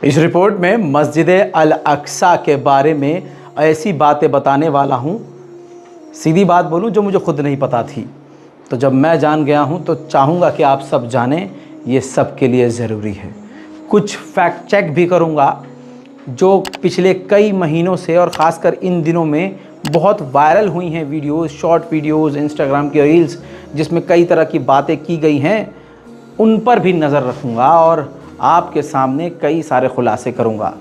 इस रिपोर्ट में मस्जिद अल अक्सा के बारे में ऐसी बातें बताने वाला हूँ, सीधी बात बोलूँ, जो मुझे खुद नहीं पता थी। तो जब मैं जान गया हूँ तो चाहूँगा कि आप सब जानें, ये सब के लिए ज़रूरी है। कुछ फैक्ट चेक भी करूँगा जो पिछले कई महीनों से और ख़ासकर इन दिनों में बहुत वायरल हुई हैं वीडियोस, शॉर्ट वीडियोस, इंस्टाग्राम की रील्स, जिसमें कई तरह की बातें की गई हैं, उन पर भी नज़र रखूँगा और आपके सामने कई सारे खुलासे करूँगा।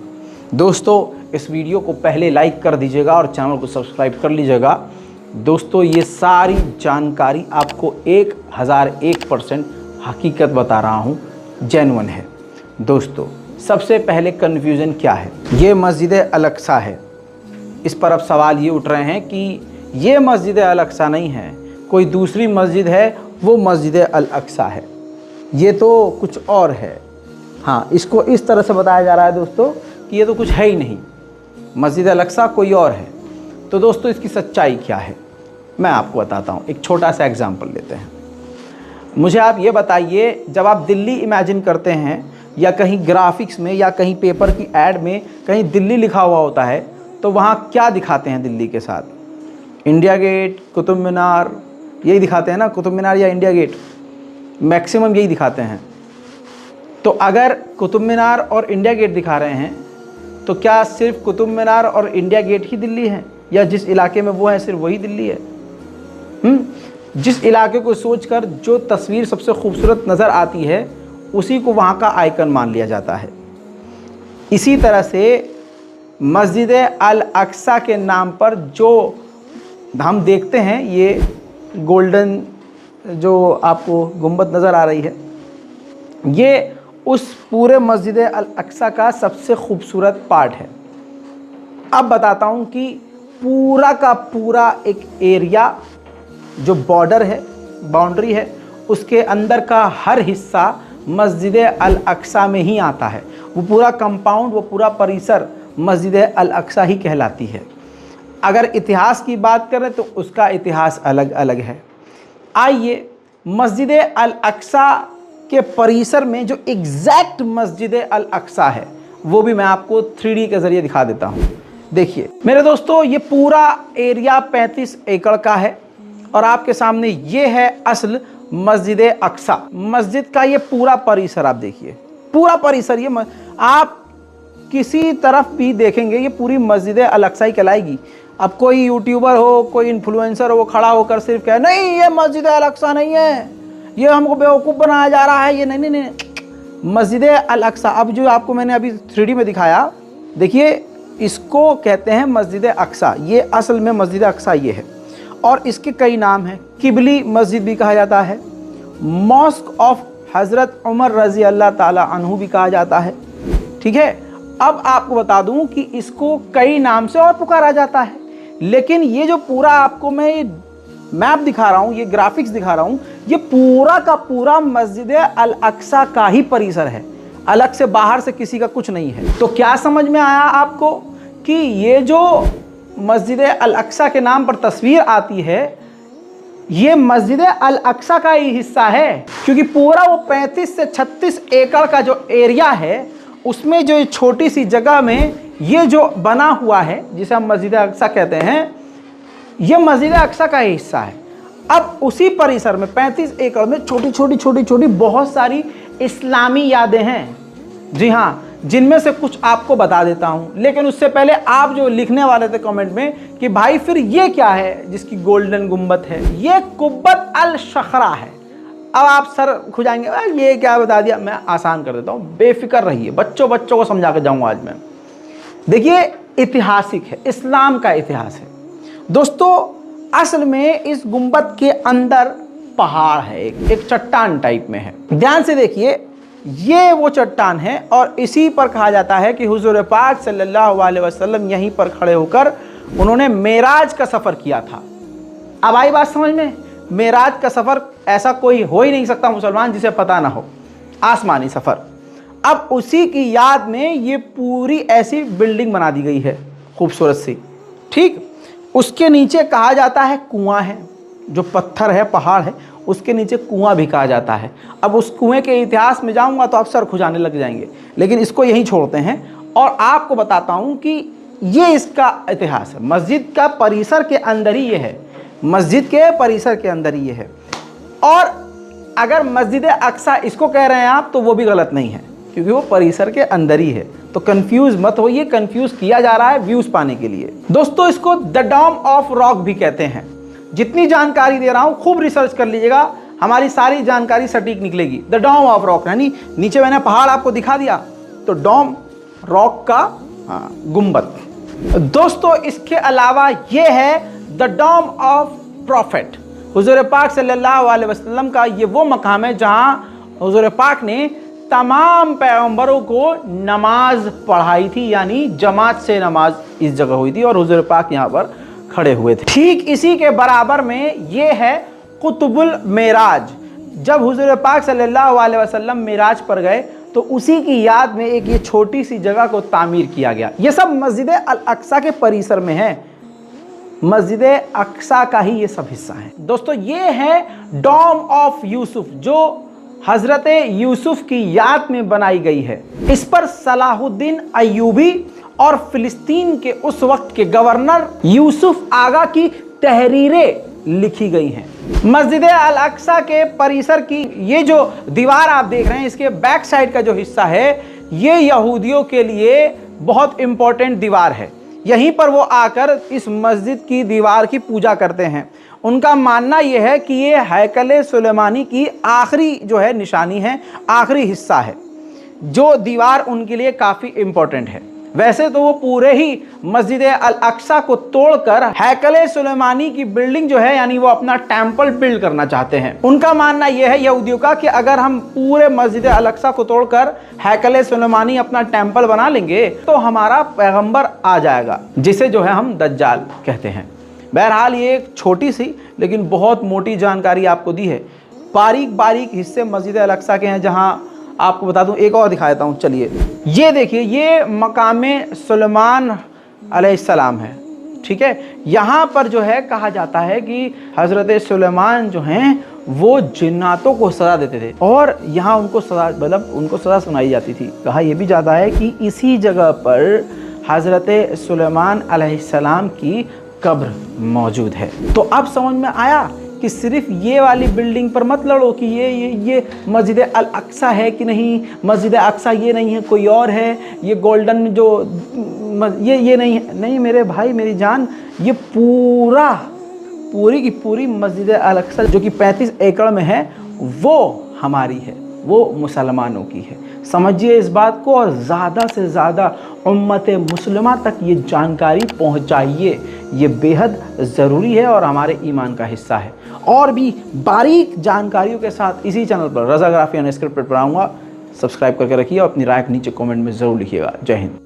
दोस्तों, इस वीडियो को पहले लाइक कर दीजिएगा और चैनल को सब्सक्राइब कर लीजिएगा। दोस्तों, ये सारी जानकारी आपको 1001% हकीकत बता रहा हूँ, जेन्युइन है। दोस्तों, सबसे पहले कन्फ्यूज़न क्या है? ये मस्जिद अल अक्सा है। इस पर अब सवाल ये उठ रहे हैं कि ये मस्जिद अल अक्सा नहीं है, कोई दूसरी मस्जिद है, वो मस्जिद अल अक्सा है, ये तो कुछ और है। हाँ, इसको इस तरह से बताया जा रहा है दोस्तों कि ये तो कुछ है ही नहीं, मस्जिद अल अक्सा कोई और है। तो दोस्तों, इसकी सच्चाई क्या है मैं आपको बताता हूँ। एक छोटा सा एग्जाम्पल लेते हैं। मुझे आप ये बताइए, जब आप दिल्ली इमेजिन करते हैं या कहीं ग्राफिक्स में या कहीं पेपर की ऐड में कहीं दिल्ली लिखा हुआ होता है, तो वहाँ क्या दिखाते हैं दिल्ली के साथ? इंडिया गेट, कुतुब मीनार, यही दिखाते हैं ना, कुतुब मीनार या इंडिया गेट, मैक्सिमम यही दिखाते हैं। तो अगर कुतुब मीनार और इंडिया गेट दिखा रहे हैं, तो क्या सिर्फ कुतुब मीनार और इंडिया गेट ही दिल्ली है, या जिस इलाके में वो है सिर्फ वही दिल्ली है? जिस इलाके को सोचकर जो तस्वीर सबसे खूबसूरत नज़र आती है, उसी को वहाँ का आइकन मान लिया जाता है। इसी तरह से मस्जिद अल अक्सा के नाम पर जो हम देखते हैं, ये गोल्डन जो आपको गुंबद नज़र आ रही है, ये उस पूरे मस्जिद अल अक्सा का सबसे खूबसूरत पार्ट है। अब बताता हूँ कि पूरा का पूरा एक एरिया जो बॉर्डर है, बाउंड्री है, उसके अंदर का हर हिस्सा मस्जिद अल अक्सा में ही आता है। वो पूरा कंपाउंड, वो पूरा परिसर मस्जिद अल अक्सा ही कहलाती है। अगर इतिहास की बात करें तो उसका इतिहास अलग अलग है। आइए मस्जिद अल अक्सा के परिसर में जो एग्जैक्ट मस्जिद अल अक्सा है, वो भी मैं आपको 3D के ज़रिए दिखा देता हूँ। देखिए मेरे दोस्तों, ये पूरा एरिया 35 एकड़ का है और आपके सामने ये है असल मस्जिद अक्सा। मस्जिद का ये पूरा परिसर आप देखिए, पूरा परिसर, ये आप किसी तरफ भी देखेंगे ये पूरी मस्जिद अल अक्सा ही कहलाएगी। अब कोई यूट्यूबर हो, कोई इन्फ्लुएंसर हो, वो खड़ा होकर सिर्फ कहे नहीं ये मस्जिद अल अक्सा नहीं है, ये हमको बेवकूफ़ बनाया जा रहा है, ये नहीं नहीं नहीं, मस्जिद अल अक्सा। अब जो आपको मैंने अभी 3D में दिखाया, देखिए इसको कहते हैं मस्जिद अक्सा। ये असल में मस्जिद अक्सा ये है और इसके कई नाम हैं। किबली मस्जिद भी कहा जाता है, मॉस्क ऑफ हज़रत उमर रज़ी अल्लाह ताला अन्हु भी कहा जाता है। ठीक है, अब आपको बता दूं कि इसको कई नाम से और पुकारा जाता है, लेकिन ये जो पूरा आपको मैं मैप दिखा रहा हूँ, ये ग्राफिक्स दिखा रहा हूँ, ये पूरा का पूरा मस्जिद अल अक्सा का ही परिसर है, अलग से बाहर से किसी का कुछ नहीं है। तो क्या समझ में आया आपको कि ये जो मस्जिद अल अक्सा के नाम पर तस्वीर आती है, ये मस्जिद अल अक्सा का ही हिस्सा है, क्योंकि पूरा वो 35 से 36 एकड़ का जो एरिया है, उसमें जो छोटी सी जगह में ये जो बना हुआ है, जिसे हम मस्जिद अक्सा कहते हैं, ये मस्जिद अक्सा का ही हिस्सा है। अब उसी परिसर में 35 एकड़ में छोटी छोटी बहुत सारी इस्लामी यादें हैं। जी हाँ, जिनमें से कुछ आपको बता देता हूं, लेकिन उससे पहले आप जो लिखने वाले थे कमेंट में कि भाई फिर ये क्या है जिसकी गोल्डन गुंबद है, ये कुब्बत अल शखरा है। अब आप सर खुजाएंगे, ये क्या बता दिया। मैं आसान कर देता हूँ, बेफिक्र रहिए, बच्चों को समझा कर जाऊँगा आज मैं। देखिए ऐतिहासिक है, इस्लाम का इतिहास है दोस्तों। असल में इस गुंबद के अंदर पहाड़ है, एक चट्टान टाइप में है। ध्यान से देखिए, ये वो चट्टान है और इसी पर कहा जाता है कि हुजूर पाक सल्लल्लाहु अलैहि वसल्लम यहीं पर खड़े होकर उन्होंने मेराज का सफ़र किया था। अब आई बात समझ में? मेराज का सफ़र ऐसा कोई हो ही नहीं सकता मुसलमान जिसे पता ना हो, आसमानी सफ़र। अब उसी की याद में ये पूरी ऐसी बिल्डिंग बना दी गई है, खूबसूरत सी। ठीक, उसके नीचे कहा जाता है कुआं है, जो पत्थर है, पहाड़ है, उसके नीचे कुआं भी कहा जाता है। अब उस कुएं के इतिहास में जाऊंगा तो आप सर खुजाने लग जाएंगे, लेकिन इसको यहीं छोड़ते हैं और आपको बताता हूं कि ये इसका इतिहास है। मस्जिद का परिसर के अंदर ही ये है, मस्जिद के परिसर के अंदर ही ये है। और अगर मस्जिद अक्सा इसको कह रहे हैं आप तो वो भी गलत नहीं है, क्योंकि वो परिसर के अंदर ही है। तो कंफ्यूज मत होइए, कंफ्यूज किया जा रहा है व्यूज पाने के लिए। दोस्तों इसको द डोम ऑफ रॉक भी कहते हैं। जितनी जानकारी दे रहा हूं खूब रिसर्च कर लीजिएगा, हमारी सारी जानकारी सटीक निकलेगी। द डोम ऑफ रॉक यानी नीचे मैंने पहाड़ आपको दिखा दिया, तो डोम रॉक का गुंबद। दोस्तों इसके अलावा ये है द डोम ऑफ प्रॉफिट। हुजूर पाक सल्लल्लाहु अलैहि वसल्लम का ये वो मकाम है जहां हुजूर पाक ने तमाम पैगंबरों को नमाज पढ़ाई थी, यानी जमात से नमाज इस जगह हुई थी और हुजूर पाक यहाँ पर खड़े हुए थे। ठीक इसी के बराबर में ये है कुतुबुल मेराज। जब हुजूर पाक सल्लल्लाहु अलैहि वसल्लम मेराज पर गए तो उसी की याद में एक ये छोटी सी जगह को तामीर किया गया। ये सब मस्जिद अल अक्सा के परिसर में है, मस्जिद अक्सा का ही ये सब हिस्सा है। दोस्तों ये है डोम ऑफ यूसुफ, जो हजरत यूसुफ की याद में बनाई गई है। इस पर सलाहुद्दीन अय्यूबी और फिलिस्तीन के उस वक्त के गवर्नर यूसुफ आगा की तहरीरें लिखी गई हैं। मस्जिद अल अक्सा के परिसर की ये जो दीवार आप देख रहे हैं, इसके बैक साइड का जो हिस्सा है, ये यहूदियों के लिए बहुत इंपॉर्टेंट दीवार है। यहीं पर वो आकर इस मस्जिद की दीवार की पूजा करते हैं। उनका मानना यह है कि ये हैकल सुलेमानी की आखिरी जो है निशानी है, आखिरी हिस्सा है, जो दीवार उनके लिए काफ़ी इंपॉर्टेंट है। वैसे तो वो पूरे ही मस्जिद अल अक्सा को तोड़कर हैकल सुलेमानी की बिल्डिंग जो है, यानी वो अपना टेम्पल बिल्ड करना चाहते हैं। उनका मानना यह है यहूदियों का कि अगर हम पूरे मस्जिद अल अक्सा को तोड़कर हैकल सुलेमानी अपना टेम्पल बना लेंगे तो हमारा पैगंबर आ जाएगा, जिसे जो है हम दज्जाल कहते हैं। बहरहाल ये एक छोटी सी लेकिन बहुत मोटी जानकारी आपको दी है। बारीक बारीक हिस्से मस्जिद अल अक्सा के हैं, जहाँ आपको बता दूं, एक और दिखा देता हूं। चलिए ये देखिए, ये मकामे सुलेमान अलैहिस्सलाम है, ठीक है। यहाँ पर जो है कहा जाता है कि हज़रत सुलेमान जो हैं वो जिन्नातों को सज़ा देते थे और यहाँ उनको सज़ा, मतलब उनको सज़ा सुनाई जाती थी। कहा यह भी जाता है कि इसी जगह पर हज़रत सुलेमान अलैहिस्सलाम की कब्र मौजूद है। तो अब समझ में आया कि सिर्फ ये वाली बिल्डिंग पर मत लड़ो कि ये मस्जिद अल अक्सा है कि नहीं, मस्जिद अक्सा ये नहीं है, कोई और है, ये गोल्डन जो ये नहीं है। नहीं मेरे भाई मेरी जान, ये पूरी की पूरी मस्जिद अल अक्सा जो कि 35 एकड़ में है, वो हमारी है, वो मुसलमानों की है। समझिए इस बात को और ज़्यादा से ज़्यादा उम्मत मुस्लिमा तक ये जानकारी पहुंचाइए। ये बेहद ज़रूरी है और हमारे ईमान का हिस्सा है। और भी बारीक जानकारियों के साथ इसी चैनल पर रज़ाग्राफी अनस्क्रिप्टेड पर आऊँगा। सब्सक्राइब करके रखिए और अपनी राय नीचे कमेंट में ज़रूर लिखिएगा। जय हिंद।